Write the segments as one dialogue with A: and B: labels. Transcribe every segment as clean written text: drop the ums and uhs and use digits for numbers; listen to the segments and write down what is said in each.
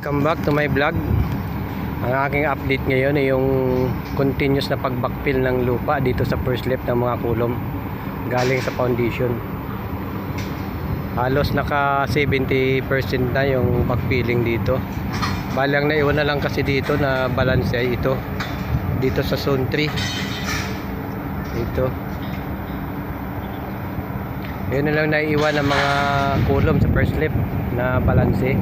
A: Welcome back to my vlog. Ang aking update ngayon ay yung continuous na pag-backfill ng lupa dito sa first left ng mga kulom galing sa foundation. Halos naka 70% na yung backfilling dito. Balang naiwan na lang kasi dito na balance ay ito dito sa zone 3 dito. Yun na lang naiiwan ng mga kulom sa first left na balance.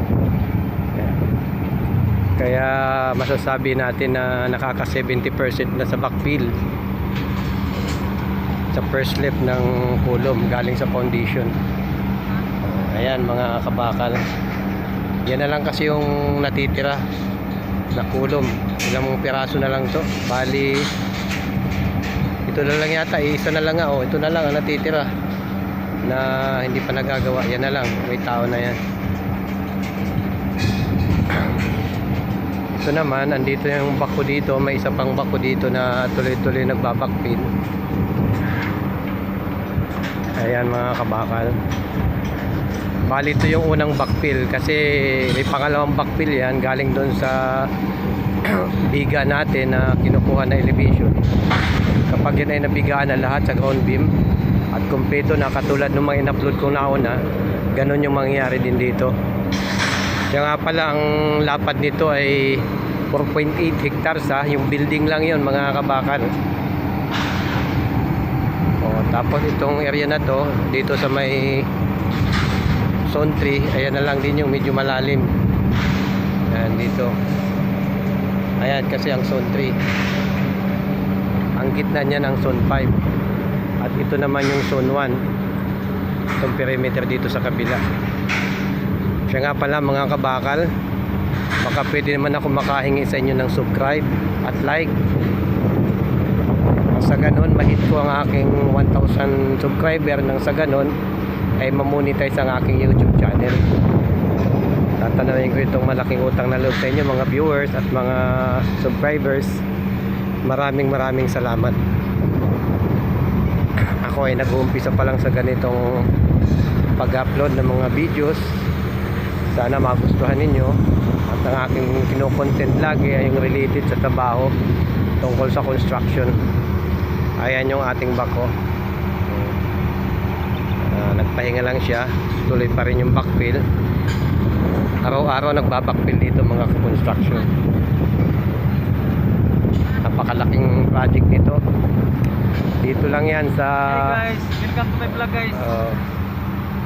A: Kaya masasabi natin na nakaka 70% na sa backfill sa first left ng kulom galing sa foundation. Ayan mga kabakal, yan na lang kasi yung natitira na kulom. Ilang piraso na lang to, bali ito na lang yata, isa na lang nga. Oh, ito na lang ang natitira na hindi pa nagagawa. Yan na lang, may tao na yan. Ito naman, andito yung bako dito, may isa pang bako dito na tuloy-tuloy nagbabakpil. Ayan mga kabakal, bali ito yung unang backfill kasi may pangalawang backfill yan galing doon sa biga natin na kinukuha na elevation. Kapag yan ay nabigaan na lahat sa ground beam at kumpleto na katulad ng mga in-upload ko nauna, ganun yung mangyayari din dito. Kaya nga pala ang lapad nito ay 4.8 hectares ha. Yung building lang yun mga kabakal. Tapos itong area na to dito sa may zone 3, ayan na lang din yung medyo malalim. Ayan dito. Ayan kasi ang zone 3, ang gitna niya ng zone 5. At ito naman yung zone 1, itong perimeter dito sa kabila. Siya nga pala mga kabakal, baka pwede naman ako makahingi sa inyo ng subscribe at like. Sa ganon, mahit ko ang aking 1,000 subscriber. Nang sa ganon ay mamonetize ang aking YouTube channel. Tatanawin ko itong malaking utang na loob sa inyo mga viewers at mga subscribers. Maraming salamat. Ako ay nag-uumpisa pa lang sa ganitong pag-upload ng mga videos. Sana magustuhan ninyo. At ang aking kino-content lagi ay yung related sa trabaho tungkol sa construction. Ayan yung ating bako. Nagpahinga lang siya. Tuloy pa rin yung backfill. Araw-araw nagbabackfill dito mga construction. Napakalaking project nito. Dito lang yan sa...
B: Hey guys, welcome to my vlog guys.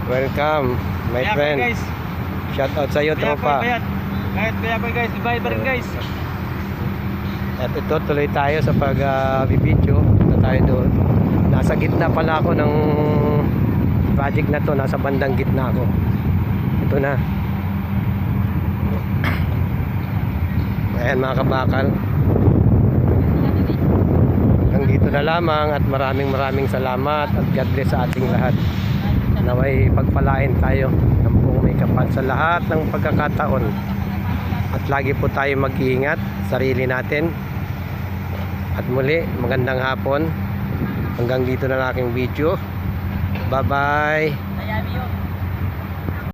A: Welcome my friend.
B: Guys.
A: Shout out sa iyo tropa.
B: Kahit kaya ko guys, bye bye guys.
A: At ito tuloy tayo sa pag-video. Ito tayo doon. Nasa gitna pala ako ng project na to. Nasa bandang gitna ako. Ito na. Ayan mga kabakal. Hanggang dito na lamang at maraming salamat at God bless sa ating lahat. Naway pagpalain tayo ng buong may kapal sa lahat ng pagkakataon. At lagi po tayo mag-iingat sarili natin. At muli, magandang hapon. Hanggang dito na lang aking video. Bye bye.